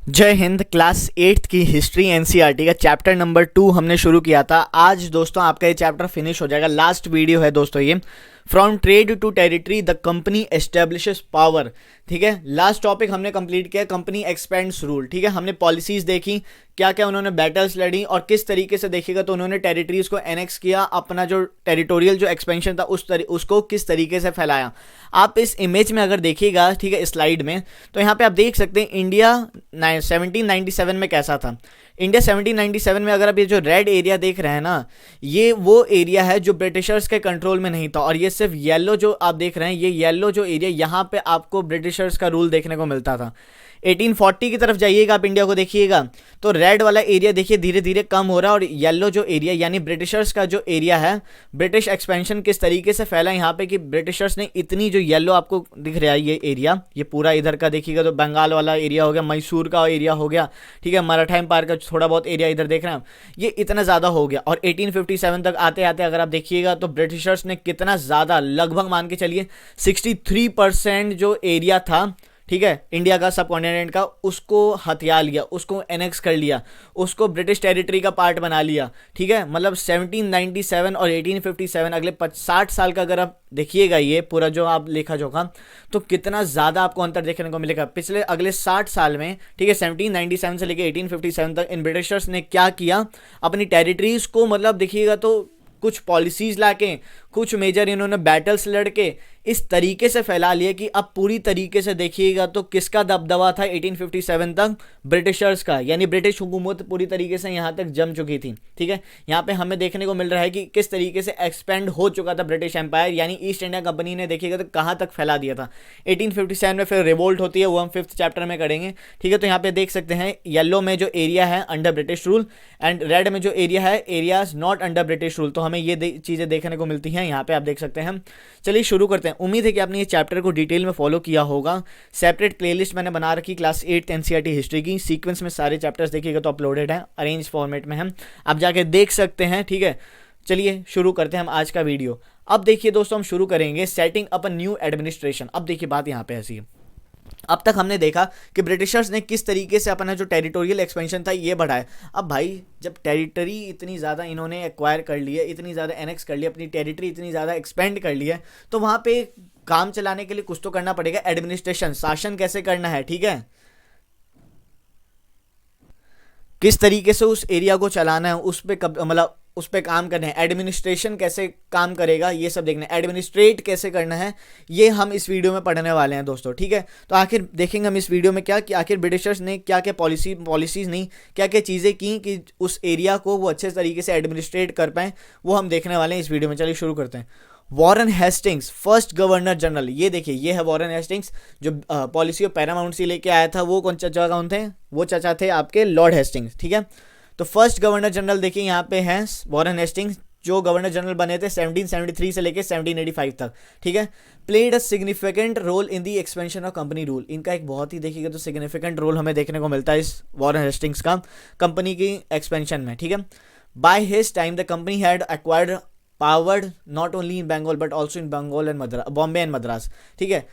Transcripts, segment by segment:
जय Hind. Class 8th की history NCERT का चैप्टर नंबर 2 हमने शुरू किया था। आज दोस्तों आपका ये चैप्टर फिनिश हो जाएगा। लास्ट वीडियो है दोस्तों ये, from trade to territory the company establishes power. ठीक है, लास्ट टॉपिक हमने कंप्लीट किया, कंपनी एक्सपेंड्स रूल। ठीक है, हमने पॉलिसीज देखी, क्या क्या उन्होंने बैटल्स लड़ी और किस तरीके से देखिएगा तो उन्होंने टेरिटरीज को एनेक्स किया, अपना जो टेरिटोरियल जो एक्सपेंशन था उसको किस तरीके से फैलाया। आप इस इमेज में अगर देखिएगा, ठीक है, स्लाइड में, तो यहाँ पे आप देख सकते हैं इंडिया 1797 में कैसा था। इंडिया 1797 में अगर आप ये जो रेड एरिया देख रहे हैं ना, ये वो एरिया है जो ब्रिटिशर्स के कंट्रोल में नहीं था। और ये सिर्फ येलो जो आप देख रहे हैं, ये येलो जो एरिया, यहाँ पे आपको ब्रिटिशर्स का रूल देखने को मिलता था। 1840 की तरफ जाइएगा आप, इंडिया को देखिएगा तो रेड वाला एरिया देखिए धीरे धीरे कम हो रहा है, और येलो जो एरिया यानी ब्रिटिशर्स का जो एरिया है, ब्रिटिश एक्सपेंशन किस तरीके से फैला यहाँ पे कि ब्रिटिशर्स ने इतनी, जो येलो आपको दिख रहा है ये एरिया, ये पूरा इधर का देखिएगा तो बंगाल वाला एरिया हो गया, मैसूर का एरिया हो गया, ठीक है, मराठा एम्पायर का थोड़ा बहुत एरिया इधर देख रहे हैं, ये इतना ज़्यादा हो गया। और 1857 तक आते आते अगर आप देखिएगा तो ब्रिटिशर्स ने कितना ज़्यादा, लगभग मान के चलिए 63% जो एरिया था, ठीक है, इंडिया का सब कॉन्टिनेंट का, उसको हथिया लिया, उसको एनेक्स कर लिया, उसको ब्रिटिश टेरिटरी का पार्ट बना लिया। ठीक है, मतलब 1797 और 1857 अगले 60 साल का अगर आप देखिएगा ये पूरा जो आप लेखा जोखा, तो कितना ज़्यादा आपको अंतर देखने को मिलेगा पिछले अगले 60 साल में। ठीक है, 1797 से लेकर 1857 तक इन ब्रिटिशर्स ने क्या किया, अपनी टेरिटरीज को, मतलब देखिएगा तो कुछ पॉलिसीज लाके, कुछ मेजर इन्होंने बैटल्स लड़के इस तरीके से फैला लिया कि अब पूरी तरीके से देखिएगा तो किसका दबदबा था 1857 तक, ब्रिटिशर्स का, यानी ब्रिटिश हुकूमत पूरी तरीके से यहाँ तक जम चुकी थी। ठीक है, यहाँ पे हमें देखने को मिल रहा है कि किस तरीके से एक्सपेंड हो चुका था ब्रिटिश एम्पायर, यानी ईस्ट इंडिया कंपनी ने देखिएगा तो कहाँ तक फैला दिया था। 1857 में फिर रिवोल्ट होती है, वो हम 5th चैप्टर में करेंगे। ठीक है, तो यहाँ पे देख सकते हैं येलो में जो एरिया है under British rule, and red में जो एरिया है areas not under British rule. तो हमें ये चीज़ें देखने को मिलती हैं, यहाँ पे आप देख सकते हैं। चलिए शुरू करते हैं। उम्मीद है कि आपने ये चैप्टर को डिटेल में फॉलो किया होगा। सेपरेट प्लेलिस्ट मैंने बना रखी क्लास 8th एनसीईआरटी हिस्ट्री की, सीक्वेंस में सारे चैप्टर्स देखिएगा तो अपलोडेड है, अरेंज फॉर्मेट में है, आप जाके देख सकते हैं। ठीक है, चलिए शुरू करते हैं हम आज का वीडियो। अब देखिए दोस्तों, हम शुरू करेंगे setting up a new administration. अब देखिए बात यहाँ पे ऐसी है, अब तक हमने देखा कि ब्रिटिशर्स ने किस तरीके से अपना जो टेरिटोरियल एक्सपेंशन था ये बढ़ाया। अब भाई जब टेरिटरी इतनी ज़्यादा इन्होंने एक्वायर कर ली है, इतनी ज़्यादा एनेक्स कर लिया, अपनी टेरिटरी इतनी ज़्यादा एक्सपेंड कर ली है, तो वहाँ पे काम चलाने के लिए कुछ तो करना पड़ेगा। एडमिनिस्ट्रेशन, शासन कैसे करना है, ठीक है, किस तरीके से उस एरिया को चलाना है, उस पर मतलब उस पर काम करना है, एडमिनिस्ट्रेशन कैसे काम करेगा ये सब देखना है, एडमिनिस्ट्रेट कैसे करना है, ये हम इस वीडियो में पढ़ने वाले हैं दोस्तों। ठीक है, तो आखिर देखेंगे हम इस वीडियो में क्या कि आखिर ब्रिटिशर्स ने क्या क्या पॉलिसीज़ नहीं, क्या क्या चीज़ें की कि उस एरिया को वो अच्छे तरीके से एडमिनिस्ट्रेट कर पाएँ, वो हम देखने वाले हैं इस वीडियो में। चलिए शुरू करते हैं। Warren Hastings first governor general, ये देखिए ये है वॉरेन हेस्टिंग्स, जो पॉलिसी ऑफ पैरामाउंट से लेके आया था। वो कौन चाचा कौन थे, वो चाचा थे आपके लॉर्ड हेस्टिंग्स। ठीक है, तो फर्स्ट गवर्नर जनरल देखिए यहाँ पे हैं वॉरेन हेस्टिंग्स, जो गवर्नर जनरल बने थे 1773 से लेके 1785 तक। ठीक है, played a significant role in the expansion of company rule. इनका एक बहुत ही देखिएगा तो सिग्निफिकेंट रोल हमें देखने को मिलता है इस वॉरेन हेस्टिंग्स का कंपनी की एक्सपेंशन में। ठीक है, by his time the company had acquired powered not only in Bengal but also in Bengal and Bombay and Madras. ठीक है,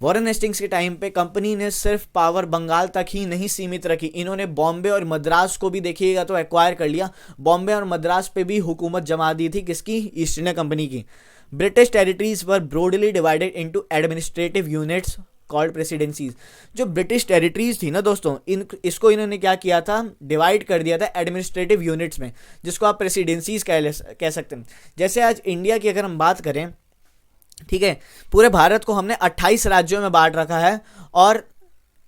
वॉरेन हेस्टिंग्स के टाइम पे कंपनी ने सिर्फ पावर बंगाल तक ही नहीं सीमित रखी, इन्होंने बॉम्बे और मद्रास को भी देखिएगा तो एक्वायर कर लिया। बॉम्बे और मद्रास पे भी हुकूमत जमा दी थी, किसकी, ईस्ट इंडिया कंपनी की। British territories were broadly divided into administrative units called presidencies. जो ब्रिटिश टेरिटरीज थी ना दोस्तों, इसको इन्होंने क्या किया था, डिवाइड कर दिया था एडमिनिस्ट्रेटिव यूनिट्स में, जिसको आप प्रेसिडेंसीज कह सकते हैं। जैसे आज इंडिया की अगर हम बात करें, ठीक है, पूरे भारत को हमने 28 राज्यों में बांट रखा है, और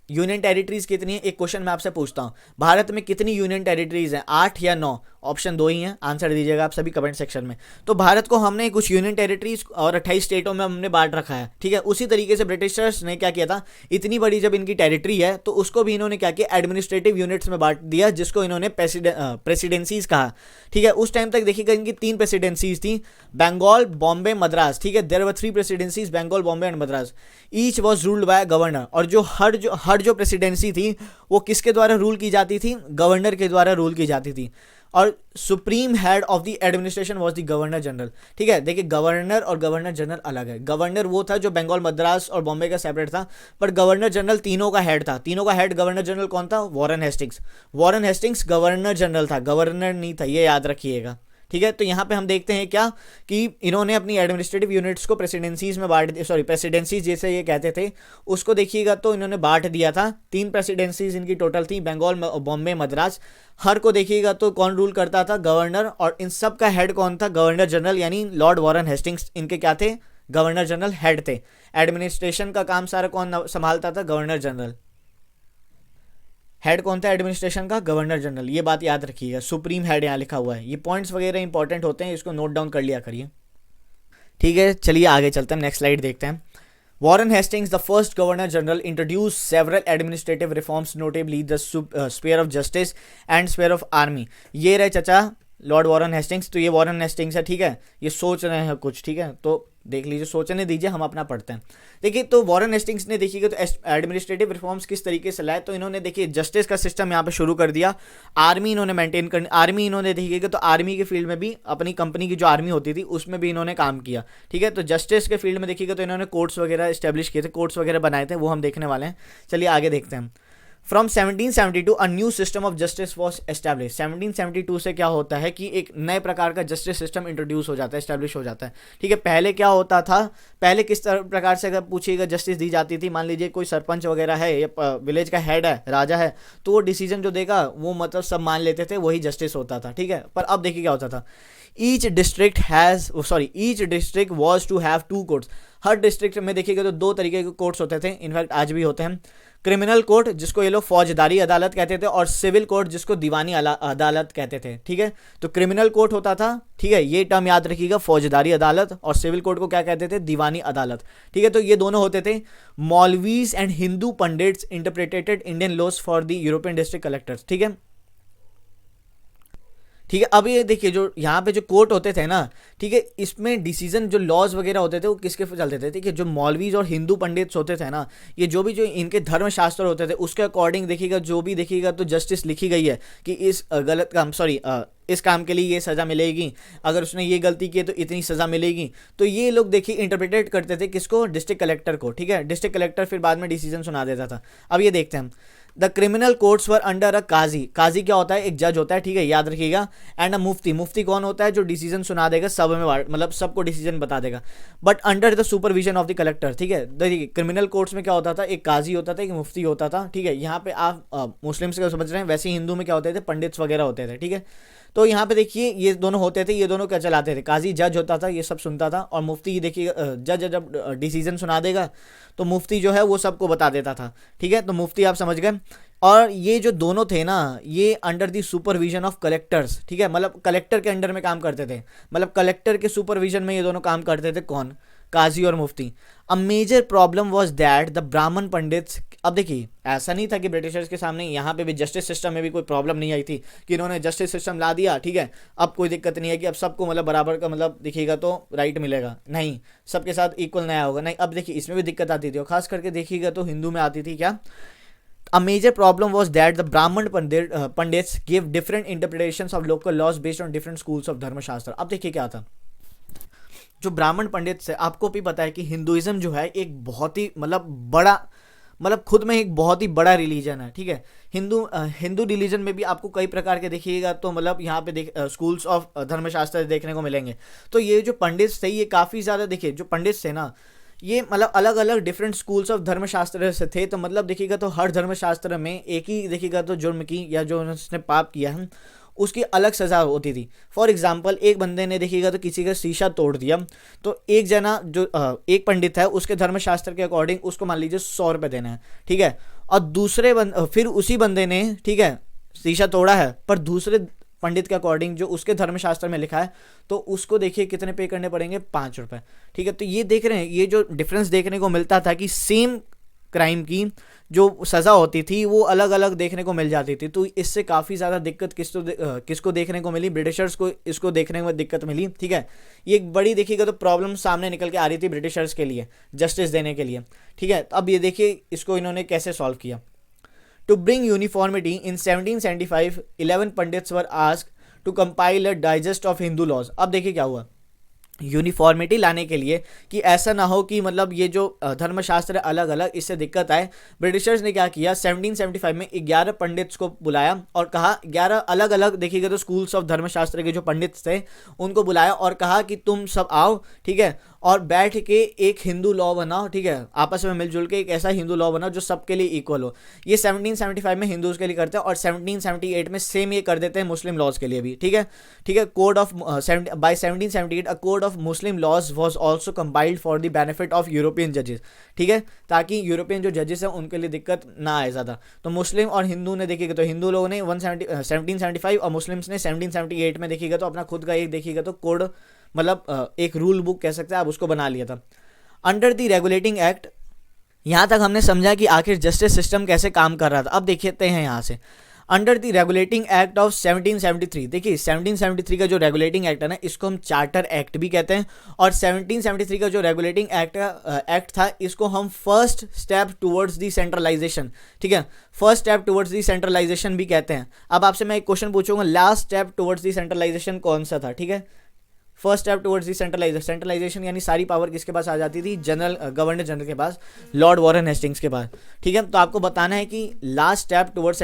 यूनियन टेरिटरीज कितनी है, एक क्वेश्चन मैं आपसे पूछता हूँ, भारत में कितनी यूनियन टेरिटरीज हैं, 8 या 9? ऑप्शन 2 ही हैं, आंसर दीजिएगा आप सभी कमेंट सेक्शन में। तो भारत को हमने कुछ यूनियन टेरिटरीज और 28 स्टेटों में हमने बांट रखा है। ठीक है, उसी तरीके से ब्रिटिशर्स ने क्या किया था, इतनी बड़ी जब इनकी टेरिटरी है तो उसको भी इन्होंने क्या किया, एडमिनिस्ट्रेटिव यूनिट्स में बांट दिया, जिसको इन्होंने प्रेसिडेंसीज कहा। ठीक है, उस टाइम तक देखिएगा इनकी 3 प्रेसिडेंसीज थी, बंगाल, बॉम्बे, मद्रास। ठीक है, there were 3 presidencies, Bengal, Bombay and Madras. Each was ruled by governor, और जो हर जो प्रेसिडेंसी थी वो किसके द्वारा रूल की जाती थी, गवर्नर के द्वारा रूल की जाती थी। और supreme head of the administration was the governor general. ठीक है, देखिए गवर्नर और गवर्नर जनरल अलग है। गवर्नर वो था जो बंगाल, मद्रास और बॉम्बे का सेपरेट था, पर गवर्नर जनरल तीनों का हेड था। तीनों का हेड गवर्नर जनरल कौन था? Warren Hastings. Warren Hastings governor general था, गवर्नर नहीं था, ये याद रखिएगा। ठीक है, तो यहाँ पे हम देखते हैं क्या कि इन्होंने अपनी एडमिनिस्ट्रेटिव यूनिट्स को प्रेसिडेंसीज में बांट, सॉरी प्रेसिडेंसीज जैसे ये कहते थे उसको देखिएगा, तो इन्होंने बांट दिया था। 3 प्रेसिडेंसीज इनकी टोटल थी, बंगाल, बॉम्बे, मद्रास। हर को देखिएगा तो कौन रूल करता था? गवर्नर। और इन सब का हेड कौन था? गवर्नर जनरल, यानी लॉर्ड वॉरेन हेस्टिंग्स इनके क्या थे? गवर्नर जनरल हेड थे। एडमिनिस्ट्रेशन का काम सारा कौन संभालता था? Governor general. हेड कौन था एडमिनिस्ट्रेशन का? Governor general. ये बात याद रखिएगा, सुप्रीम हेड यहाँ लिखा हुआ है। ये पॉइंट्स वगैरह इंपॉर्टेंट होते हैं, इसको नोट डाउन कर लिया करिए। ठीक है, चलिए आगे चलते हैं, नेक्स्ट स्लाइड देखते हैं। Warren Hastings, the first governor general, introduce several administrative reforms, notably the sphere of justice and sphere of army. ये रहे चाचा लॉर्ड वॉरेन हेस्टिंग्स। तो ये वॉरेन हेस्टिंग्स है, ठीक है, ये सोच रहे हैं कुछ, ठीक है, तो देख लीजिए, सोचने दीजिए, हम अपना पढ़ते हैं। देखिए, तो वॉरेन हेस्टिंग्स ने देखिएगा तो एडमिनिस्ट्रेटिव रिफॉर्म्स किस तरीके से लाए, तो इन्होंने देखिए जस्टिस का सिस्टम यहाँ पे शुरू कर दिया। आर्मी इन्होंने मेंटेन करनी, आर्मी इन्होंने देखिएगा तो आर्मी के फील्ड में भी, अपनी कंपनी की जो आर्मी होती थी उसमें भी इन्होंने काम किया। ठीक है, तो जस्टिस के फील्ड में देखिएगा तो इन्होंने कोर्ट्स वगैरह इस्टेब्लिश किए थे, कोर्ट्स वगैरह बनाए थे, वो हम देखने वाले हैं। चलिए आगे देखते हैं। From 1772 a new system of justice was establish. 1772 से क्या होता है कि एक नए प्रकार का जस्टिस सिस्टम इंट्रोड्यूस हो जाता है, एस्टैब्लिश हो जाता है। ठीक है, पहले क्या होता था? पहले किस प्रकार से अगर पूछिएगा जस्टिस दी जाती थी, मान लीजिए कोई सरपंच वगैरह है या विलेज का हेड है, राजा है, तो वो डिसीजन जो देगा वो मतलब सब मान लेते थे, वही जस्टिस होता था। ठीक है, पर अब देखिए क्या होता था। Each district was to have 2 courts. हर डिस्ट्रिक्ट में देखिएगा तो 2 तरीके के कोर्ट्स होते थे, इनफैक्ट आज भी होते हैं। क्रिमिनल कोर्ट जिसको ये लोग फौजदारी अदालत कहते थे, और सिविल कोर्ट जिसको दीवानी अदालत कहते थे। ठीक है, तो क्रिमिनल कोर्ट होता था, ठीक है, ये टर्म याद रखिएगा, फौजदारी अदालत, और सिविल कोर्ट को क्या कहते थे? दीवानी अदालत। ठीक है, तो ये दोनों होते थे। Maulvis and Hindu pandits interpreted Indian laws for the European district collectors. ठीक है, ठीक है, अब ये देखिए जो यहाँ पे जो कोर्ट होते थे ना, ठीक है, इसमें डिसीजन जो लॉज वगैरह होते थे वो किसके चलते थे? ठीक है, जो मौलवीज और हिंदू पंडित्स होते थे ना, ये जो इनके धर्मशास्त्र होते थे उसके अकॉर्डिंग देखिएगा, जो भी देखिएगा तो जस्टिस लिखी गई है कि इस गलत काम, सॉरी इस काम के लिए ये सज़ा मिलेगी, अगर उसने ये गलती की तो इतनी सज़ा मिलेगी। तो ये लोग देखिए इंटरप्रेटेट करते थे किसको? डिस्ट्रिक्ट कलेक्टर को। ठीक है, डिस्ट्रिक्ट कलेक्टर फिर बाद में डिसीजन सुना देता था। अब ये देखते हैं हम। The criminal courts were under a qazi. काजी क्या होता है? एक जज होता है, ठीक है, याद रखिएगा। एंड अ मुफ्ती। मुफ्ती कौन होता है? जो डिसीजन सुना देगा, सब में मतलब सबको डिसीजन बता देगा, but under the supervision of the collector. ठीक है, देखिए क्रिमिनल कोर्ट्स में क्या होता था? एक काजी होता था, एक मुफ्ती होता था। ठीक है, यहाँ पे आप मुस्लिम्स का समझ रहे हैं, वैसे हिंदू में क्या होते थे? पंडित्स वगैरह होते थे। ठीक है, तो यहाँ पे देखिए ये दोनों होते थे, ये दोनों क्या चलाते थे? काजी जज होता था, ये सब सुनता था, और मुफ्ती देखिए जज जब डिसीजन सुना देगा तो मुफ्ती जो है वो सबको बता देता था। ठीक है, तो मुफ्ती आप समझ गए। और ये जो दोनों थे ना, ये under the supervision of collectors. ठीक है, मतलब कलेक्टर के अंडर में काम करते थे, मतलब कलेक्टर के सुपरविजन में ये दोनों काम करते थे। कौन? काजी और मुफ्ती। A major problem was that the Brahmin pandits. अब देखिए ऐसा नहीं था कि ब्रिटिशर्स के सामने यहाँ पे भी जस्टिस सिस्टम में भी कोई प्रॉब्लम नहीं आई थी कि इन्होंने जस्टिस सिस्टम ला दिया, ठीक है, अब कोई दिक्कत नहीं है कि अब सबको मतलब बराबर का मतलब दिखेगा तो राइट मिलेगा, नहीं, सबके साथ इक्वल नया होगा, नहीं। अब देखिए इसमें भी दिक्कत आती थी, और खास करके देखिएगा तो हिंदू में आती थी। क्या? A major problem was that the Brahman Pandits gave different interpretations of local laws based on different schools of धर्मशास्त्र। अब देखिए क्या था, जो ब्राह्मण पंडित से, आपको भी पता है कि हिंदुइज्म जो है एक बहुत ही मतलब बड़ा, मतलब खुद में एक बहुत ही बड़ा रिलीजन है। ठीक है, हिंदू रिलीजन में भी आपको कई प्रकार के देखिएगा तो मतलब यहाँ पे स्कूल्स ऑफ धर्मशास्त्र देखने को मिलेंगे। तो ये जो पंडित थे ये काफ़ी ज़्यादा, देखिए जो पंडित थे ना, ये मतलब अलग अलग डिफरेंट स्कूल्स ऑफ धर्मशास्त्र से थे। तो मतलब देखिएगा तो हर धर्मशास्त्र में एक ही देखिएगा तो जुर्म की या जो उसने पाप किया है उसकी अलग सज़ा होती थी। फॉर एग्जांपल एक बंदे ने देखिएगा तो किसी का शीशा तोड़ दिया, तो एक जना जो एक पंडित है उसके धर्मशास्त्र के अकॉर्डिंग उसको मान लीजिए 100 रुपये देना है। ठीक है, और फिर उसी बंदे ने, ठीक है, शीशा तोड़ा है, पर दूसरे पंडित के अकॉर्डिंग जो उसके धर्मशास्त्र में लिखा है तो उसको देखिए कितने पे करने पड़ेंगे? 5 रुपये। ठीक है, तो ये देख रहे हैं, ये जो डिफरेंस देखने को मिलता था कि सेम क्राइम की जो सज़ा होती थी वो अलग अलग देखने को मिल जाती थी। तो इससे काफ़ी ज़्यादा दिक्कत किसको देखने को मिली? ब्रिटिशर्स को इसको देखने में दिक्कत मिली। ठीक है, ये एक बड़ी देखिएगा तो प्रॉब्लम सामने निकल के आ रही थी ब्रिटिशर्स के लिए जस्टिस देने के लिए। ठीक है, अब ये देखिए इसको इन्होंने कैसे सॉल्व किया। To bring uniformity in 1775, 11 pandits were asked to compile a digest of Hindu laws. अब देखिए क्या हुआ, यूनिफॉर्मिटी लाने के लिए कि ऐसा ना हो कि मतलब ये जो धर्मशास्त्र है अलग अलग, इससे दिक्कत आए, ब्रिटिशर्स ने क्या किया 1775 में 11 पंडित्स को बुलाया और कहा, 11 अलग अलग देखिएगा तो स्कूल्स ऑफ धर्मशास्त्र के जो पंडित थे उनको बुलाया और कहा कि तुम सब आओ, ठीक है, और बैठ के एक हिंदू लॉ बनाओ, ठीक है, आपस में मिलजुल के एक ऐसा हिंदू लॉ बनाओ जो सबके लिए इक्वल हो। ये 1775 में हिंदूज के लिए करते हैं और 1778 में सेम ये कर देते हैं मुस्लिम लॉज के लिए भी, ठीक है, ठीक है। Code of by 1778 a code of Muslim laws was also compiled for the benefit of European जजेस, ठीक है, ताकि यूरोपियन जो जजेस हैं उनके लिए दिक्कत ना आए ज़्यादा। तो मुस्लिम और हिंदू ने देखिएगा तो हिंदू लोगों ने 1775 और मुस्लिम्स ने 1778 में देखिएगा तो अपना खुद का एक देखिएगा तो कोड, मतलब एक रूल बुक कह सकते हैं आप, उसको बना लिया था। अंडर द रेगुलेटिंग एक्ट, यहाँ तक हमने समझा कि आखिर जस्टिस सिस्टम कैसे काम कर रहा था। अब देखते हैं यहाँ से, under the regulating act of 1773, देखिए 1773 का जो रेगुलेटिंग एक्ट है ना, इसको हम चार्टर एक्ट भी कहते हैं, और 1773 का जो रेगुलेटिंग एक्ट था, इसको हम first step towards the centralisation, ठीक है, first step towards the centralisation भी कहते हैं। अब आपसे मैं एक क्वेश्चन पूछूंगा, last step towards the centralisation कौन सा था, ठीक है, first step towards the centralisation यानी सारी पावर किसके पास आ जाती थी, जनरल गवर्नर जनरल के पास, लॉर्ड वॉरेन हेस्टिंग्स के पास, ठीक है। तो आपको बताना है कि लास्ट स्टेप टुवर्ड्स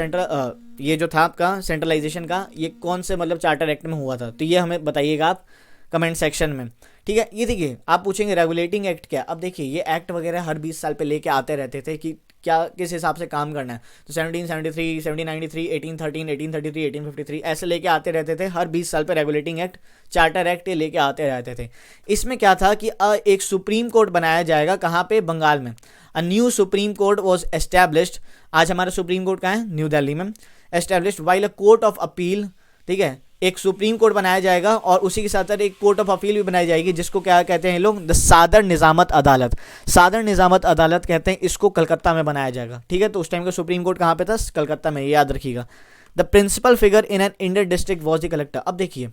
ये जो था आपका सेंट्रलाइजेशन का, ये कौन से मतलब चार्टर एक्ट में हुआ था, तो ये हमें बताइएगा आप कमेंट सेक्शन में, ठीक है। ये देखिए आप पूछेंगे रेगुलेटिंग एक्ट क्या, अब देखिए ये एक्ट वगैरह हर 20 साल पे लेके आते रहते थे कि क्या किस हिसाब से काम करना है, तो 1773, 1793, 1813, 1833, 1853 ऐसे लेके आते रहते थे, हर 20 साल पे रेगुलेटिंग एक्ट, चार्टर एक्ट ये लेके आते रहते थे। इसमें क्या था कि एक सुप्रीम कोर्ट बनाया जाएगा, कहाँ पे, बंगाल में। A new supreme court was established, आज हमारा सुप्रीम कोर्ट कहाँ है, न्यू दिल्ली में, established while a court of appeal, ठीक है, एक सुप्रीम कोर्ट बनाया जाएगा और उसी के साथ साथ एक कोर्ट ऑफ अपील भी बनाई जाएगी, जिसको क्या कहते हैं लोग, द सादर निजामत अदालत, सादर निजामत अदालत कहते हैं इसको, कलकत्ता में बनाया जाएगा, ठीक है। तो उस टाइम का सुप्रीम कोर्ट कहाँ पे था, कलकत्ता में, याद रखिएगा। The principal figure in an Indian district was the collector. अब देखिए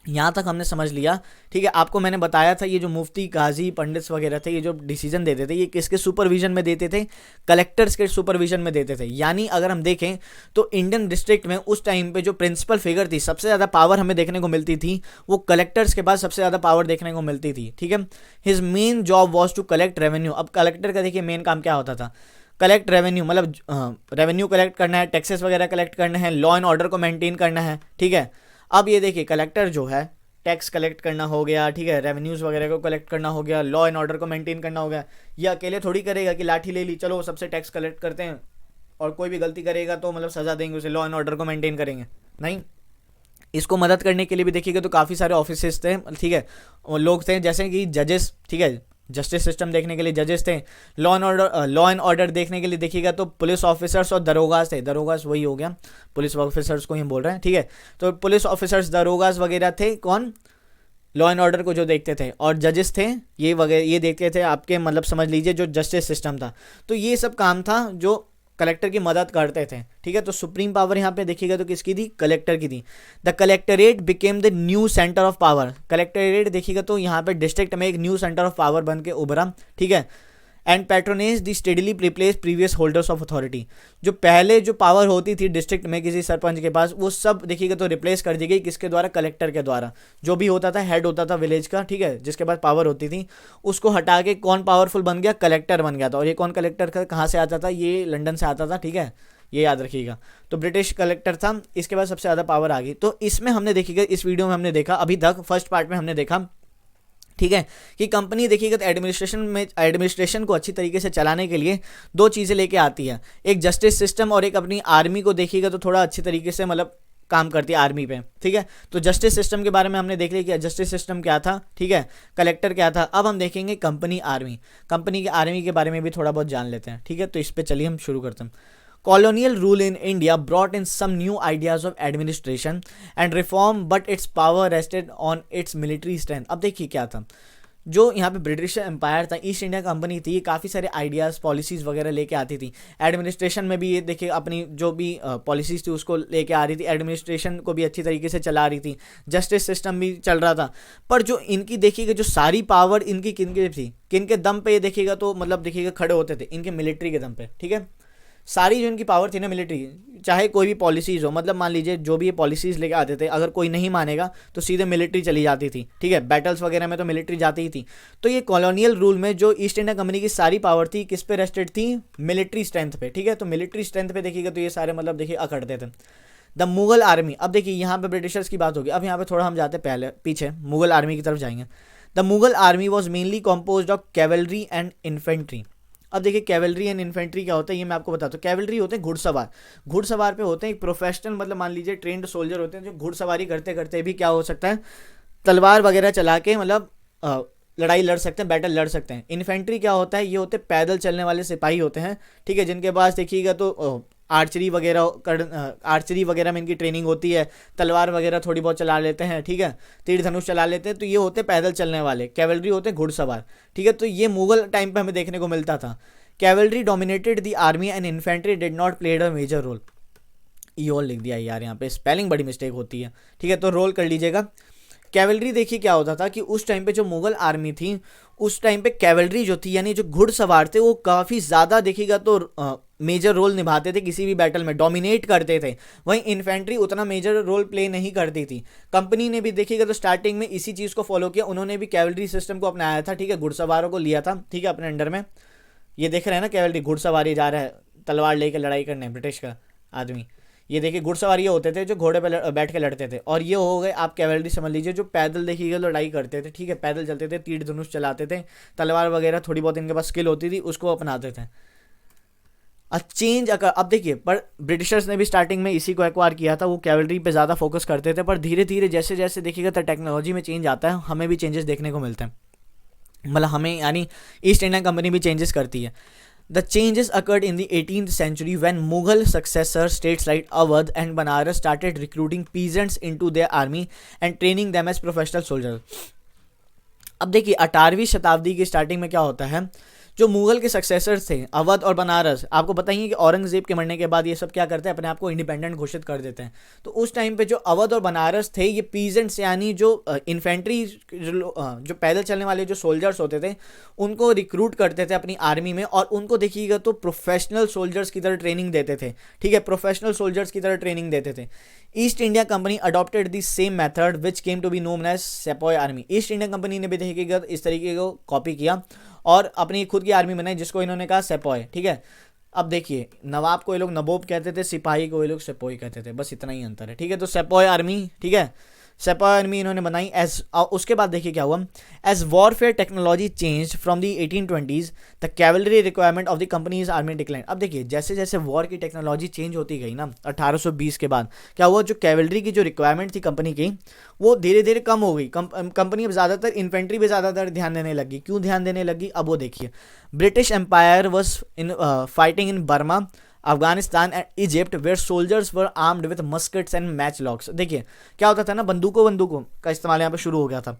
यहाँ तक हमने समझ लिया, ठीक है, आपको मैंने बताया था ये जो मुफ्ती, काजी, पंडित्स वगैरह थे, ये जो डिसीजन देते थे, ये किसके सुपरविजन में देते थे, कलेक्टर्स के सुपरविजन में देते थे। यानी अगर हम देखें तो इंडियन डिस्ट्रिक्ट में उस टाइम पे जो प्रिंसिपल फिगर थी, सबसे ज़्यादा पावर हमें देखने को मिलती थी, वो कलेक्टर्स के पास सबसे ज़्यादा पावर देखने को मिलती थी, ठीक है। His main job was to collect revenue. अब कलेक्टर का देखिए मेन काम क्या होता था, कलेक्ट रेवेन्यू, मतलब रेवेन्यू कलेक्ट करना है, टैक्सेस वगैरह कलेक्ट करना है, लॉ एंड ऑर्डर को मेंटेन करना है, ठीक है। अब ये देखिए कलेक्टर जो है, टैक्स कलेक्ट करना हो गया, ठीक है, रेवेन्यूज़ वगैरह को कलेक्ट करना हो गया, लॉ एंड ऑर्डर को मेंटेन करना हो गया। ये अकेले थोड़ी करेगा कि लाठी ले ली, चलो सबसे टैक्स कलेक्ट करते हैं, और कोई भी गलती करेगा तो मतलब सज़ा देंगे उसे, लॉ एंड ऑर्डर को मेंटेन करेंगे, नहीं। इसको मदद करने के लिए भी देखिएगा तो काफ़ी सारे ऑफिसेस थे, ठीक है, और लोग थे, जैसे कि जजेस, ठीक है, जस्टिस सिस्टम देखने के लिए जजेस थे, लॉ एंड ऑर्डर देखने के लिए देखिएगा तो पुलिस ऑफिसर्स और दरोगास थे, दरोगास वही हो गया, पुलिस ऑफिसर्स को ही बोल रहे हैं, ठीक है। तो पुलिस ऑफिसर्स, दरोगास वगैरह थे, कौन, लॉ एंड ऑर्डर को जो देखते थे, और जजेस थे ये वगैरह, ये देखते थे आपके, मतलब समझ लीजिए जो जस्टिस सिस्टम था। तो ये सब काम था जो कलेक्टर की मदद करते थे, ठीक है। तो सुप्रीम पावर यहाँ पे देखिएगा तो किसकी थी, कलेक्टर की थी। The collectorate became the new centre of power, collectorate देखिएगा तो यहाँ पे डिस्ट्रिक्ट में एक न्यू सेंटर ऑफ पावर बन के उभरा, ठीक है। And patronage the steadily replace previous holders of authority, जो पहले जो पावर होती थी डिस्ट्रिक्ट में किसी सरपंच के पास, वो सब देखिएगा तो रिप्लेस कर दी गई, किसके द्वारा, कलेक्टर के द्वारा। जो भी होता था, हेड होता था विलेज का, ठीक है, जिसके पास पावर होती थी, उसको हटा के कौन पावरफुल बन गया, कलेक्टर बन गया था। और ये कौन कलेक्टर कहाँ से आता था, ये लंदन से आता था, ठीक है, ये याद रखिएगा। तो ब्रिटिश कलेक्टर था, इसके बाद सबसे ज़्यादा पावर आ गई। तो इसमें हमने देखिएगा, इस वीडियो में हमने देखा, अभी तक फर्स्ट पार्ट में हमने देखा, ठीक है, कि कंपनी देखिएगा तो एडमिनिस्ट्रेशन को अच्छी तरीके से चलाने के लिए दो चीज़ें लेके आती है, एक जस्टिस सिस्टम और एक अपनी आर्मी को देखिएगा तो थोड़ा अच्छी तरीके से मतलब काम करती है आर्मी पे, ठीक है। तो जस्टिस सिस्टम के बारे में हमने देख लिया कि जस्टिस सिस्टम क्या था, ठीक है, कलेक्टर क्या था। अब हम देखेंगे कंपनी आर्मी, कंपनी की आर्मी के बारे में भी थोड़ा बहुत जान लेते हैं, ठीक है। तो इस पर चलिए हम शुरू करते हैं। Colonial rule in India brought in some new ideas of administration and reform, but its power rested on its military strength. अब देखिए क्या था, जो यहाँ पे ब्रिटिश एम्पायर था, ईस्ट इंडिया कंपनी थी, काफ़ी सारे आइडियाज़, पॉलिसीज़ वगैरह लेके आती थी। एडमिनिस्ट्रेशन में भी ये देखिए अपनी जो भी पॉलिसीज़ थी उसको लेके आ रही थी, एडमिनिस्ट्रेशन को भी अच्छी तरीके से चला रही थी, जस्टिस सिस्टम भी चल रहा था। पर जो इनकी देखिएगा जो सारी पावर इनकी किनके थी, किनके दम पे ये देखिएगा तो मतलब देखिएगा खड़े होते थे, इनके मिलिट्री के दम पे, ठीक है। सारी जो इनकी पावर थी ना मिलिट्री, चाहे कोई भी पॉलिसीज़ हो, मतलब मान लीजिए जो भी ये पॉलिसीज़ लेके आते थे, अगर कोई नहीं मानेगा तो सीधे मिलिट्री चली जाती थी, ठीक है, बैटल्स वगैरह में तो मिलिट्री जाती ही थी। तो ये कॉलोनियल रूल में जो ईस्ट इंडिया कंपनी की सारी पावर थी किस पे रेस्टेड थी, मिलिट्री स्ट्रेंथ पे, ठीक है। तो मिलिट्री स्ट्रेंथ पे देखिएगा तो ये सारे मतलब देखिए अकड़ते थे। द मुगल आर्मी, अब देखिए यहाँ पे ब्रिटिशर्स की बात होगी, अब यहाँ पे थोड़ा हम जाते पहले पीछे मुगल आर्मी की तरफ जाएंगे। The Mughal army was mainly compose of cavalry and infantry. अब देखिए कैवलरी एंड इन्फेंट्री क्या होता है ये मैं आपको बताता हूँ। कैवलरी होते हैं घुड़सवार, घुड़सवार पे होते हैं एक प्रोफेशनल, मतलब मान लीजिए ट्रेंड सोल्जर होते हैं जो घुड़सवारी करते करते भी क्या हो सकता है, तलवार वगैरह चला के मतलब लड़ाई लड़ सकते हैं, बैटल लड़ सकते हैं। इन्फेंट्री क्या होता है, ये होते पैदल चलने वाले सिपाही होते हैं, ठीक है, जिनके पास देखिएगा तो आर्चरी वगैरह में इनकी ट्रेनिंग होती है, तलवार वगैरह थोड़ी बहुत चला लेते हैं, ठीक है, तीर धनुष चला लेते हैं। तो ये होते पैदल चलने वाले, कैवलरी होते घुड़सवार, ठीक है। तो ये मुगल टाइम पे हमें देखने को मिलता था। Cavalry dominated the army and infantry did not played a major role. ये और लिख दिया यार, यहाँ पे स्पेलिंग बड़ी मिस्टेक होती है, ठीक है, तो रोल कर लीजिएगा। कैवलरी देखिए क्या होता था कि उस टाइम पे जो मुगल आर्मी थी उस टाइम पे कैवलरी जो थी यानी जो घुड़सवार थे वो काफ़ी ज़्यादा देखिएगा तो मेजर रोल निभाते थे, किसी भी बैटल में डोमिनेट करते थे। वहीं इन्फेंट्री उतना मेजर रोल प्ले नहीं करती थी। कंपनी ने भी देखिएगा तो स्टार्टिंग में इसी चीज़ को फॉलो किया, उन्होंने भी कैवलरी सिस्टम को अपनाया था, ठीक है, घुड़सवारों को लिया था, ठीक है, अपने अंडर में। ये देख रहे हैं ना कैवलरी घुड़सवारी जा रहा है तलवार लेकर लड़ाई करने ब्रिटिश का आदमी। ये देखिए घुड़सवार ये होते थे जो घोड़े पे बैठ के लड़ते थे, और ये हो गए आप कैवलरी समझ लीजिए जो पैदल देखिएगा लड़ाई करते थे, ठीक है, पैदल चलते थे, तीर धनुष चलाते थे, तलवार वगैरह थोड़ी बहुत इनके पास स्किल होती थी उसको अपनाते थे। अब देखिए पर ब्रिटिशर्स ने भी स्टार्टिंग में इसी को एक्वायर किया था, वो कैवलरी पे ज़्यादा फोकस करते थे, पर धीरे धीरे जैसे जैसे देखिएगा तो टेक्नोलॉजी में चेंज आता है हमें भी चेंजेस देखने को मिलते हैं, मतलब हमें यानी ईस्ट इंडिया कंपनी भी चेंजेस करती है। The changes occurred in the 18th century when Mughal successor states like Awadh and Banaras started recruiting peasants into their army and training them as professional soldiers. अब देखिए 18वीं शताब्दी की starting में क्या होता है, जो मुगल के सक्सेसर्स थे अवध और बनारस, आपको बताइए कि औरंगजेब के मरने के बाद ये सब क्या करते हैं, अपने आप को इंडिपेंडेंट घोषित कर देते हैं। तो उस टाइम पे जो अवध और बनारस थे ये पीजेंट्स यानी जो इन्फेंट्री जो पैदल चलने वाले जो सोल्जर्स होते थे उनको रिक्रूट करते थे अपनी आर्मी में, और उनको देखिएगा तो प्रोफेशनल सोल्जर्स की तरह ट्रेनिंग देते थे, ठीक है, प्रोफेशनल सोल्जर्स की तरह ट्रेनिंग देते थे। East India Company adopted the same method which came to be known as sepoy army. East India Company ने भी देखिएगा इस तरीके को कॉपी किया और अपनी खुद की आर्मी बनाई जिसको इन्होंने कहा सेपॉय, ठीक है। अब देखिए नवाब को ये लोग नबोब कहते थे, सिपाही को ये लोग सेपॉय कहते थे, बस इतना ही अंतर है, ठीक है। तो सेपॉय आर्मी, ठीक है, सेपॉय आर्मी इन्होंने बनाई एज। उसके बाद देखिए क्या हुआ, as warfare technology change from the 1820s the cavalry requirement of the company's army decline. अब देखिए जैसे जैसे वॉर की टेक्नोलॉजी चेंज होती गई ना 1820 के बाद क्या हुआ, जो कैवलरी की जो रिक्वायरमेंट थी कंपनी की वो धीरे धीरे कम हो गई। कंपनी अब ज़्यादातर इन्फेंट्री पे ज़्यादातर ध्यान देने लगी। क्यों ध्यान देने लगी, अब वो देखिए British Empire was in fighting in Burma, Afghanistan and Egypt where soldiers were armed with muskets and matchlocks. देखिए क्या होता था ना, बंदूकों का इस्तेमाल यहाँ पे शुरू हो गया था।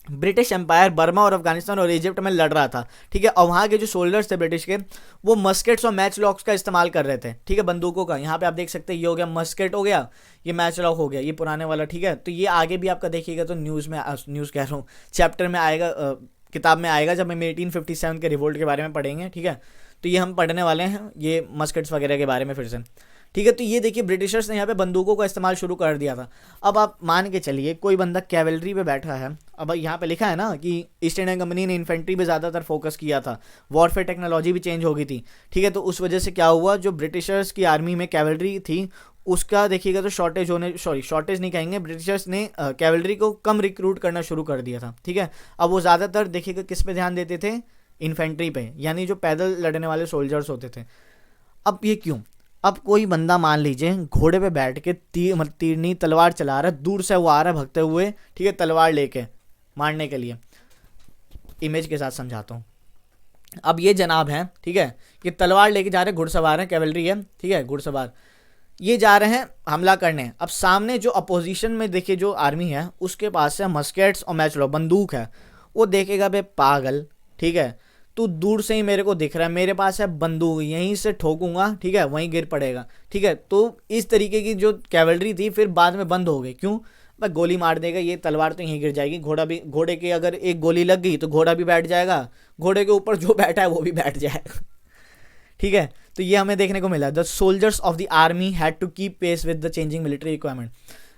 ब्रिटिश एम्पायर बर्मा और अफगानिस्तान और इजिप्ट में लड़ रहा था, ठीक है, और वहाँ के जो सोल्जर्स थे ब्रिटिश के वो मस्केट्स और मैच लॉक्स का इस्तेमाल कर रहे थे, ठीक है, बंदूकों का। यहाँ पे आप देख सकते हैं ये हो गया मस्केट हो गया, ये मैच लॉक हो गया, ये पुराने वाला, ठीक है। तो ये आगे भी आपका देखिएगा तो न्यूज़ कह रहा हूँ चैप्टर में आएगा, किताब में आएगा जब हम 1857 के रिवोल्ट के बारे में पढ़ेंगे, ठीक है। तो ये हम पढ़ने वाले हैं ये मस्केट्स वगैरह के बारे में फिर से, ठीक है। तो ये देखिए ब्रिटिशर्स ने यहाँ पे बंदूकों का इस्तेमाल शुरू कर दिया था। अब आप मान के चलिए कोई बंदा कैवलरी पे बैठा है, अब यहाँ पे लिखा है ना कि ईस्ट इंडिया कंपनी ने इन्फेंट्री पे ज़्यादातर फोकस किया था, वॉरफेयर टेक्नोलॉजी भी चेंज हो गई थी, ठीक है। तो उस वजह से क्या हुआ, जो ब्रिटिशर्स की आर्मी में कैवलरी थी उसका देखिएगा तो शॉर्टेज नहीं कहेंगे, ब्रिटिशर्स ने कैवलरी को कम रिक्रूट करना शुरू कर दिया था, ठीक है। अब वो ज़्यादातर देखिएगा किस पे ध्यान देते थे, इन्फेंट्री पे, यानी जो पैदल लड़ने वाले सोल्जर्स होते थे। अब ये क्यों, अब कोई बंदा मान लीजिए घोड़े पे बैठ के तीर नहीं तलवार चला रहा है, दूर से वो आ रहा है भगते हुए, ठीक है, तलवार लेके मारने के लिए। इमेज के साथ समझाता हूँ। अब ये जनाब हैं, ठीक है, ये तलवार लेके जा रहे हैं, घुड़सवार हैं, कैवलरी है, ठीक है, घुड़सवार ये जा रहे हैं हमला करने। अब सामने जो अपोजिशन में देखिए जो आर्मी है उसके पास है मस्केट्स और मैच लॉक बंदूक है। वो देखेगा बे पागल, ठीक है, तू दूर से ही मेरे को दिख रहा है, मेरे पास है बंदूक, यहीं से ठोकूंगा, ठीक है, वहीं गिर पड़ेगा, ठीक है। तो इस तरीके की जो कैवलरी थी फिर बाद में बंद हो गई। क्यों, भाई गोली मार देगा, ये तलवार तो यहीं गिर जाएगी, घोड़े के अगर एक गोली लग गई तो घोड़ा भी बैठ जाएगा, घोड़े के ऊपर जो बैठा है वो भी बैठ जाएगा, ठीक है, तो ये हमें देखने को मिला। The soldiers of the army had to keep pace with the changing military requirement.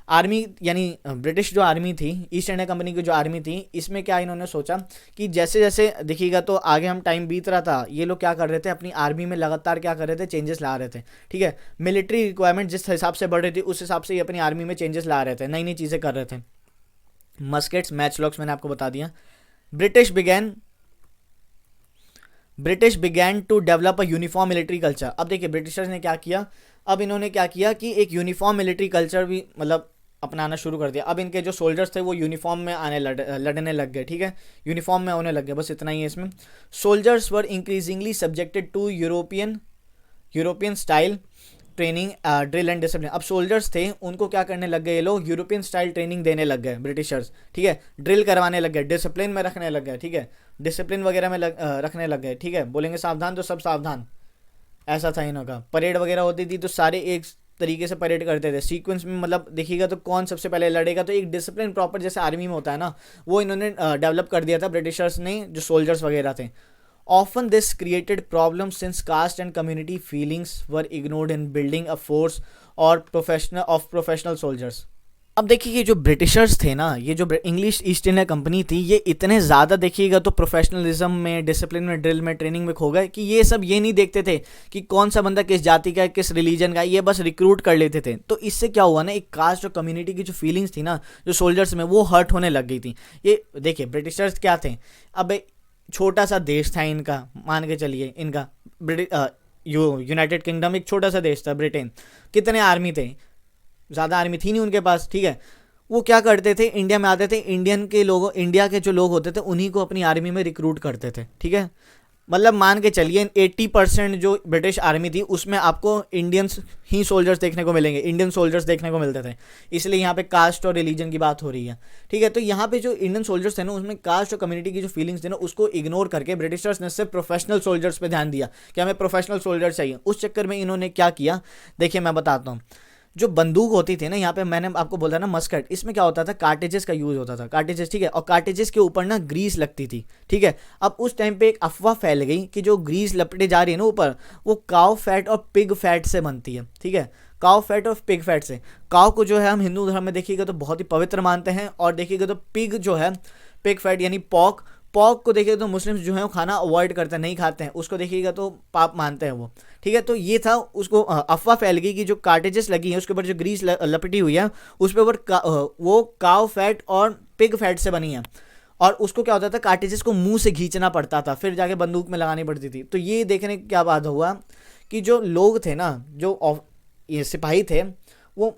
Army यानी ब्रिटिश जो आर्मी थी, ईस्ट इंडिया कंपनी की जो आर्मी थी, इसमें क्या इन्होंने सोचा कि जैसे जैसे देखिएगा तो आगे हम टाइम बीत रहा था, ये लोग क्या कर रहे थे, अपनी आर्मी में लगातार क्या कर रहे थे, चेंजेस ला रहे थे। ठीक है, मिलिट्री रिक्वायरमेंट जिस हिसाब से बढ़ रही थी उस हिसाब से ये अपनी आर्मी में चेंजेस ला रहे थे, नई नई चीज़ें कर रहे थे। मस्केट्स, मैच लॉक्स मैंने आपको बता दिया। British began to develop a uniform military culture. अब देखिए ब्रिटिशर्स ने क्या किया, अब इन्होंने क्या किया कि एक यूनिफॉर्म मिलिट्री कल्चर भी मतलब अपनाना शुरू कर दिया। अब इनके जो सोल्जर्स थे वो यूनिफॉर्म में लड़ने लग गए। ठीक है, यूनिफॉर्म में होने लग गए, बस इतना ही है इसमें। Soldiers were increasingly subjected to European style training, drill and discipline. अब सोल्जर्स थे उनको क्या करने लग गए, ये लोग यूरोपियन स्टाइल ट्रेनिंग देने लग गए ब्रिटिशर्स। ठीक है, ड्रिल करवाने लग गए, डिसिप्लिन में रखने लग गए। ठीक है, डिसिप्लिन वगैरह में रखने लग गए। ठीक है, बोलेंगे सावधान तो सब सावधान, ऐसा था इनों का। परेड वगैरह होती थी तो सारे एक तरीके से परेड करते थे सीक्वेंस में, मतलब देखिएगा तो कौन सबसे पहले लड़ेगा, तो एक डिसिप्लिन प्रॉपर जैसे आर्मी में होता है ना, वो इन्होंने डेवलप कर दिया था ब्रिटिशर्स ने, जो सोल्जर्स वगैरह थे। Often this created problems since caste and community feelings were ignored in building a force or professional soldiers. अब देखिए ये जो ब्रिटिशर्स थे ना, ये जो इंग्लिश ईस्ट इंडिया कंपनी थी, ये इतने ज़्यादा देखिएगा तो प्रोफेशनलिज्म में, डिसिप्लिन में, ड्रिल में, ट्रेनिंग में खो गए कि ये सब ये नहीं देखते थे कि कौन सा बंदा किस जाति का है, किस रिलीजन का है, ये बस रिक्रूट कर लेते थे। तो इससे क्या हुआ ना, एक कास्ट और कम्युनिटी की जो फीलिंग्स थी ना जो सोल्जर्स में, वो हर्ट होने लग गई थी। ये देखिए ब्रिटिशर्स क्या थे, अब छोटा सा देश था इनका, मान के चलिए इनका यूनाइटेड किंगडम एक छोटा सा देश था ब्रिटेन। कितने आर्मी थे, ज़्यादा आर्मी थी नहीं उनके पास। ठीक है, वो क्या करते थे, इंडिया में आते थे, इंडिया के जो लोग होते थे उन्हीं को अपनी आर्मी में रिक्रूट करते थे। ठीक है, मतलब मान के चलिए 80% जो ब्रिटिश आर्मी थी उसमें आपको इंडियंस ही सोल्जर्स देखने को मिलेंगे, इंडियन सोल्जर्स देखने को मिलते थे। इसलिए यहाँ पे कास्ट और रिलीजन की बात हो रही है। ठीक है, तो यहाँ पे जो इंडियन सोल्जर्स थे ना, उसमें कास्ट और कम्युनिटी की जो फीलिंग्स थे ना, उसको इग्नोर करके ब्रिटिशर्स ने सिर्फ प्रोफेशनल सोल्जर्स पे ध्यान दिया कि हमें प्रोफेशनल सोल्जर चाहिए। उस चक्कर में इन्होंने क्या किया, देखिए मैं बताता हूँ। जो बंदूक होती थी ना, यहाँ पे मैंने आपको बोला ना मस्कट, इसमें क्या होता था, कार्टेजेस का यूज़ होता था, कार्टेजेस। ठीक है, और कार्टेजेस के ऊपर ना ग्रीस लगती थी। ठीक है, अब उस टाइम पे एक अफवाह फैल गई कि जो ग्रीस लपटे जा रही है ना ऊपर, वो काव फैट और पिग फैट से बनती है। ठीक है, काव फैट और पिग फैट से। काव को जो है हम हिंदू धर्म में देखिएगा तो बहुत ही पवित्र मानते हैं, और देखिएगा तो पिग जो है, पिग फैट यानी पॉक को देखिएगा तो मुस्लिम्स जो है वो खाना अवॉइड करते हैं, नहीं खाते हैं उसको, देखिएगा तो पाप मानते हैं वो। ठीक है, तो ये था, उसको अफवाह फैल गई कि जो कार्टेजेस लगी हैं उसके ऊपर जो ग्रीस लपटी हुई है उस पर वो काव फैट और पिग फैट से बनी है, और उसको क्या होता था, कार्टेजेस को मुंह से खींचना पड़ता था, फिर जाके बंदूक में लगानी पड़ती थी। तो ये देखने की क्या बात हुआ कि जो लोग थे ना, जो ये सिपाही थे, वो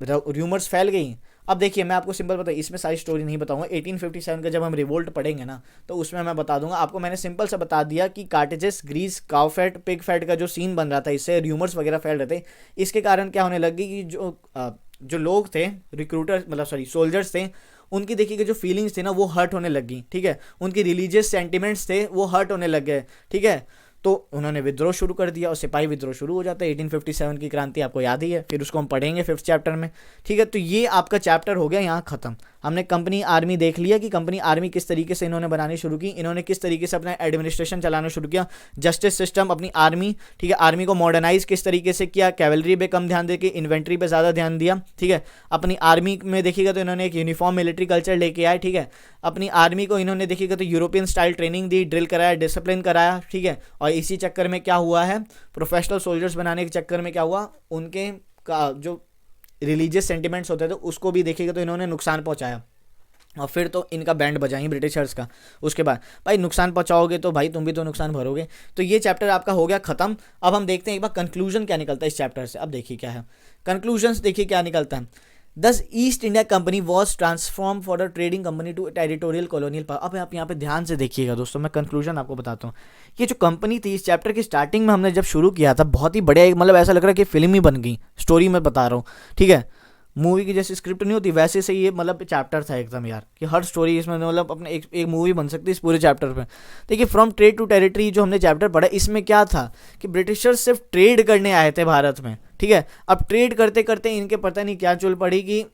र्यूमर्स फैल गई। अब देखिए मैं आपको सिंपल बताऊँ, इसमें सारी स्टोरी नहीं बताऊंगा। 1857 का जब हम रिवोल्ट पढ़ेंगे ना, तो उसमें मैं बता दूंगा आपको। मैंने सिंपल सा बता दिया कि कार्टेजेस, ग्रीस, काव फैट, पिग फैट का जो सीन बन रहा था, इससे र्यूमर्स वगैरह फैल रहे थे। इसके कारण क्या होने लगी कि जो लोग थे, रिक्रूटर मतलब सॉरी सोल्जर्स थे, उनकी देखिएगा जो फीलिंग्स थी ना वो हर्ट होने लगी। ठीक है, उनकी रिलीजियस सेंटिमेंट्स थे वो हर्ट होने लग गए। ठीक है, तो उन्होंने विद्रोह शुरू कर दिया और सिपाही विद्रोह शुरू हो जाता है। 1857 की क्रांति आपको याद ही है, फिर उसको हम पढ़ेंगे 5th चैप्टर में। ठीक है, तो ये आपका चैप्टर हो गया यहाँ ख़त्म। हमने कंपनी आर्मी देख लिया कि कंपनी आर्मी किस तरीके से इन्होंने बनानी शुरू की, इन्होंने किस तरीके से अपना एडमिनिस्ट्रेशन चलाना शुरू किया, जस्टिस सिस्टम, अपनी आर्मी। ठीक है, आर्मी को मॉडर्नाइज किस तरीके से किया, कैवलरी पे कम ध्यान दे के इन्वेंट्री पे ज़्यादा ध्यान दिया। ठीक है, अपनी आर्मी में देखिएगा तो इन्होंने एक यूनिफॉर्म मिलिट्री कल्चर लेके आए। ठीक है, अपनी आर्मी को इन्होंने देखिएगा तो यूरोपियन स्टाइल ट्रेनिंग दी, ड्रिल कराया, डिसिप्लिन कराया। ठीक है, और इसी चक्कर में क्या हुआ है, प्रोफेशनल सोल्जर्स बनाने के चक्कर में क्या हुआ, उनके का जो रिलीजियस सेंटिमेंट्स होते थे उसको भी देखिएगा तो इन्होंने नुकसान पहुंचाया। और फिर तो इनका बैंड बजाई ब्रिटिशर्स का। उसके बाद भाई नुकसान पहुंचाओगे तो भाई तुम भी तो नुकसान भरोगे। तो ये चैप्टर आपका हो गया ख़त्म। अब हम देखते हैं एक बार कंक्लूजन क्या निकलता है इस चैप्टर से। अब देखिए क्या है कंक्लूजन, देखिए क्या निकलता है। Thus East India Company was transform for a trading company to territorial colonial power. अब आप यहाँ पे ध्यान से देखिएगा दोस्तों, मैं कंक्लूजन आपको बताता हूँ। ये जो कंपनी थी, इस चैप्टर की स्टार्टिंग में हमने जब शुरू किया था, बहुत ही बढ़िया, मतलब ऐसा लग रहा है कि फिल्म ही बन गई, स्टोरी मैं बता रहा हूँ। ठीक है, मूवी की जैसी स्क्रिप्ट नहीं होती वैसे से ये मतलब चैप्टर था एकदम यार, कि हर स्टोरी इसमें मतलब अपने एक मूवी बन सकती है इस पूरे चैप्टर पे। देखिए फ्रॉम ट्रेड टू टेरिटरी जो हमने चैप्टर पढ़ा, इसमें क्या था कि ब्रिटिशर्स सिर्फ ट्रेड करने आए थे भारत में। ठीक है, अब ट्रेड करते करते इनके पता नहीं क्या चुल पड़ी कि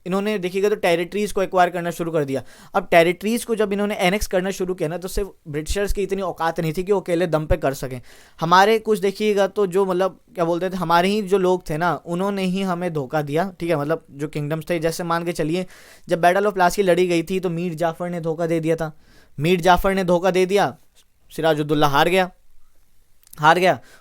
इन्होंने देखिएगा तो टेरिटरीज को एक्वायर करना शुरू कर दिया। अब टेरिटरीज को जब इन्होंने एनेक्स करना शुरू किया ना, तो सिर्फ ब्रिटिशर्स की इतनी औकात नहीं थी कि वो अकेले दम पे कर सकें। हमारे कुछ देखिएगा तो जो मतलब क्या बोलते थे, हमारे ही जो लोग थे ना, उन्होंने ही हमें धोखा दिया, ठीक है। मतलब जो किंगडम्स थे, जैसे मान के चलिए जब बैटल ऑफ प्लासी लड़ी गई थी तो मीर जाफर ने धोखा दे दिया था। मीर जाफर ने धोखा दे दिया, सिराजुद्दौला हार गया।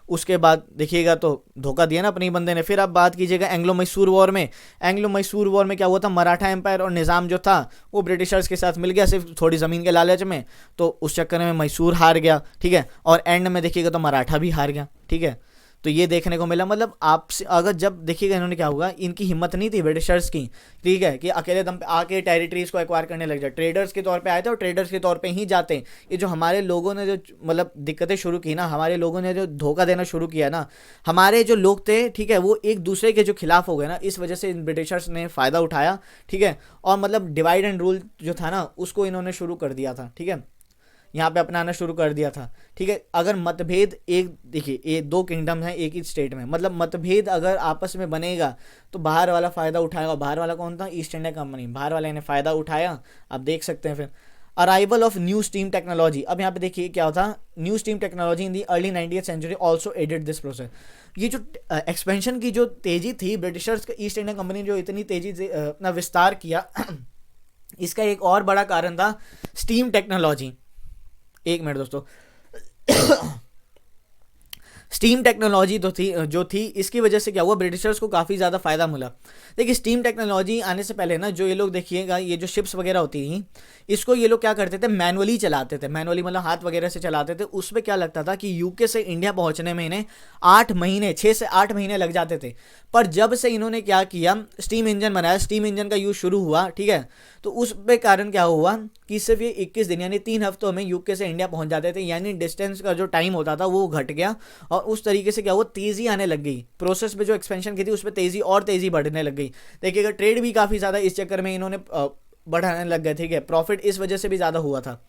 उसके बाद देखिएगा तो धोखा दिया ना अपने ही बंदे ने। फिर आप बात कीजिएगा एंग्लो मैसूर वॉर में। एंग्लो मैसूर वॉर में क्या हुआ था, मराठा एम्पायर और निज़ाम जो था वो ब्रिटिशर्स के साथ मिल गया, सिर्फ थोड़ी ज़मीन के लालच में। तो उस चक्कर में मैसूर हार गया, ठीक है। और एंड में देखिएगा तो मराठा भी हार गया, ठीक है। तो ये देखने को मिला। मतलब आपसे अगर जब देखिएगा इन्होंने क्या हुआ, इनकी हिम्मत नहीं थी ब्रिटिशर्स की, ठीक है, कि अकेले दम पे आके टेरिटरीज को एक्वायर करने लग जाए। ट्रेडर्स के तौर पे आए थे और ट्रेडर्स के तौर पे ही जाते। ये जो हमारे लोगों ने जो मतलब दिक्कतें शुरू की ना, हमारे लोगों ने जो धोखा देना शुरू किया ना, हमारे जो लोग थे, ठीक है, वो एक दूसरे के जो खिलाफ हो गए ना, इस वजह से इन ब्रिटिशर्स ने फ़ायदा उठाया, ठीक है। और मतलब डिवाइड एंड रूल जो था ना, उसको इन्होंने शुरू कर दिया था, ठीक है, यहाँ पे अपनाना शुरू कर दिया था, ठीक है। अगर मतभेद एक देखिए, ये दो किंगडम हैं एक ही स्टेट में, मतलब मतभेद अगर आपस में बनेगा तो बाहर वाला फ़ायदा उठाएगा। बाहर वाला कौन था, ईस्ट इंडिया कंपनी। बाहर वाले ने फ़ायदा उठाया, आप देख सकते हैं। फिर arrival of new steam technology. अब यहाँ पे देखिए क्या होता, new steam technology in the early 90th century also added this process. ये जो एक्सपेंशन की जो तेज़ी थी ब्रिटिशर्स का, ईस्ट इंडिया कंपनी जो इतनी तेज़ी से अपना विस्तार किया इसका एक और बड़ा कारण था स्टीम टेक्नोलॉजी। एक मिनट दोस्तों स्टीम टेक्नोलॉजी तो थी जो थी, इसकी वजह से क्या हुआ, ब्रिटिशर्स को काफ़ी ज़्यादा फ़ायदा मिला। देखिए स्टीम टेक्नोलॉजी आने से पहले ना, जो ये लोग देखिएगा, ये जो शिप्स वगैरह होती थी, इसको ये लोग क्या करते थे, मैनुअली चलाते थे। मैनुअली मतलब हाथ वगैरह से चलाते थे। उसमें क्या लगता था कि यूके से इंडिया पहुंचने में इन्हें 6 से 8 महीने लग जाते थे। पर जब से इन्होंने क्या किया, स्टीम इंजन बनाया, स्टीम इंजन का यूज़ शुरू हुआ, ठीक है, तो उस पे कारण क्या हुआ कि सिर्फ ये 21 दिन यानी 3 हफ्तों में यूके से इंडिया पहुंच जाते थे। यानी डिस्टेंस का जो टाइम होता था वो घट गया, और उस तरीके से क्या हुआ, तेज़ी आने लग गई प्रोसेस में। जो एक्सपेंशन की थी उस पर तेज़ी और तेज़ी बढ़ने लग गई। देखिएगा ट्रेड भी काफ़ी ज़्यादा इस चक्कर में इन्होंने बढ़ाने लग गए, ठीक है। प्रॉफिट इस वजह से भी ज़्यादा हुआ था।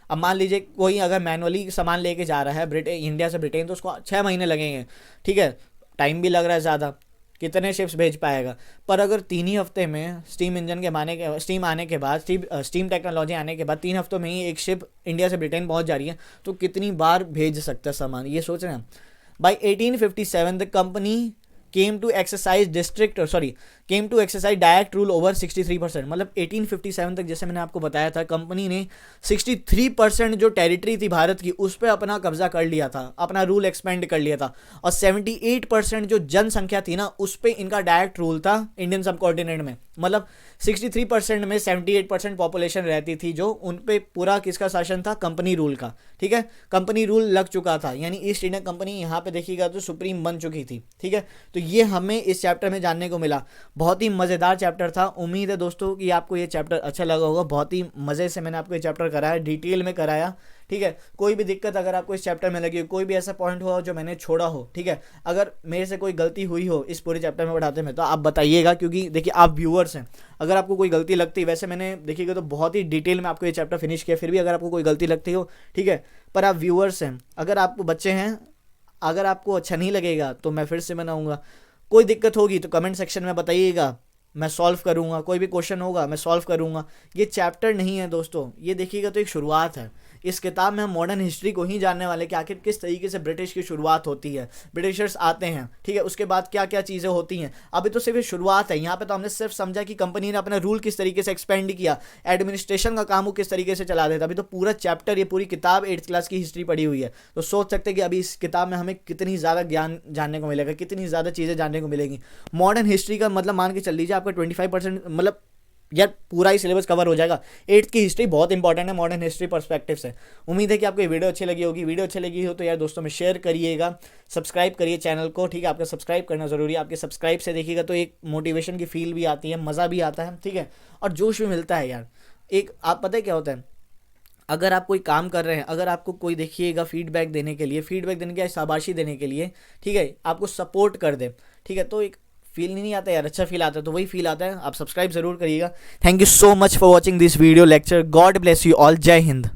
अब मान लीजिए कोई अगर मैनुअली सामान लेके जा रहा है इंडिया से ब्रिटेन, तो उसको 6 महीने लगेंगे, ठीक है, टाइम भी लग रहा है ज़्यादा, कितने शिप्स भेज पाएगा। पर अगर 3 ही हफ्ते में स्टीम इंजन के स्टीम आने के बाद, स्टीम टेक्नोलॉजी आने के बाद 3 हफ्तों में ही एक शिप इंडिया से ब्रिटेन पहुंच जा रही है, तो कितनी बार भेज सकता है सामान, ये सोच रहे हैं। By 1857 the company came to exercise direct rule over 63%। मतलब 1857 तक, जैसे मैंने आपको बताया था, कंपनी ने 63% जो टेरिटरी थी भारत की, उस पर अपना कब्जा कर लिया था, अपना रूल एक्सपेंड कर लिया था। और 78% जो जनसंख्या थी ना, उस पर इनका डायरेक्ट रूल था इंडियन सब कॉन्टिनेंट में। मतलब 63% में 78% पॉपुलेशन रहती थी, जो उन पे पूरा किसका शासन था, कंपनी रूल का, ठीक है। कंपनी रूल लग चुका था, यानी ईस्ट इंडिया कंपनी यहाँ पे देखिएगा तो सुप्रीम बन चुकी थी, ठीक है। तो ये हमें इस चैप्टर में जानने को मिला। बहुत ही मज़ेदार चैप्टर था। उम्मीद है दोस्तों कि आपको ये चैप्टर अच्छा लगा होगा। बहुत ही मज़े से मैंने आपको ये चैप्टर कराया, डिटेल में कराया, ठीक है। कोई भी दिक्कत अगर आपको इस चैप्टर में लगी हो, कोई भी ऐसा पॉइंट हो जो मैंने छोड़ा हो, ठीक है, अगर मेरे से कोई गलती हुई हो इस पूरे चैप्टर में पढ़ाते में, तो आप बताइएगा, क्योंकि देखिए आप व्यूअर्स हैं। अगर आपको कोई गलती लगती, वैसे मैंने देखिएगा तो बहुत ही डिटेल में आपको ये चैप्टर फिनिश किया, फिर भी अगर आपको कोई गलती लगती हो, ठीक है, पर आप व्यूअर्स हैं, अगर आपको बच्चे हैं, अगर आपको अच्छा नहीं लगेगा तो मैं फिर से बनाऊंगा। कोई दिक्कत होगी तो कमेंट सेक्शन में बताइएगा, मैं सॉल्व करूंगा। कोई भी क्वेश्चन होगा मैं सॉल्व करूंगा। ये चैप्टर नहीं है दोस्तों, ये देखिएगा तो एक शुरुआत है। इस किताब में हम मॉडर्न हिस्ट्री को ही जानने वाले कि आखिर किस तरीके से ब्रिटिश की शुरुआत होती है, ब्रिटिशर्स आते हैं, ठीक है, उसके बाद क्या क्या चीज़ें होती हैं। अभी तो सिर्फ शुरुआत है। यहाँ पे तो हमने सिर्फ समझा कि कंपनी ने अपना रूल किस तरीके से एक्सपेंड किया, एडमिनिस्ट्रेशन का काम वो किस तरीके से चला देता। अभी तो पूरा चैप्टर, ये पूरी किताब 8th क्लास की हिस्ट्री पढ़ी हुई है। तो सोच सकते हैं कि अभी इस किताब में हमें कितनी ज़्यादा ज्ञान जानने को मिलेगा, कितनी ज़्यादा चीज़ें जानने को मिलेगी। मॉडर्न हिस्ट्री का मतलब मान के चल लीजिए आपका 25%, मतलब यार पूरा ही सिलेबस कवर हो जाएगा। 8th की हिस्ट्री बहुत इंपॉर्टेंट है मॉडर्न हिस्ट्री पर्सपेक्टिव से। उम्मीद है कि आपको ये वीडियो अच्छी लगी होगी। वीडियो अच्छी लगी हो तो यार दोस्तों में शेयर करिएगा, सब्सक्राइब करिए चैनल को, ठीक है। आपका सब्सक्राइब करना ज़रूरी है। आपके सब्सक्राइब से देखिएगा तो एक मोटिवेशन की फील भी आती है, मज़ा भी आता है, ठीक है, और जोश भी मिलता है यार। एक आप पता है क्या होता है, अगर आप कोई काम कर रहे हैं, अगर आपको कोई देखिएगा फीडबैक देने के लिए शाबाशी देने के लिए, ठीक है, आपको सपोर्ट कर दे, ठीक है, तो एक फील नहीं आता यार, अच्छा फील आता है, तो वही फील आता है। आप सब्सक्राइब जरूर करिएगा। Thank you so much for watching this video lecture. God bless you all. जय हिंद।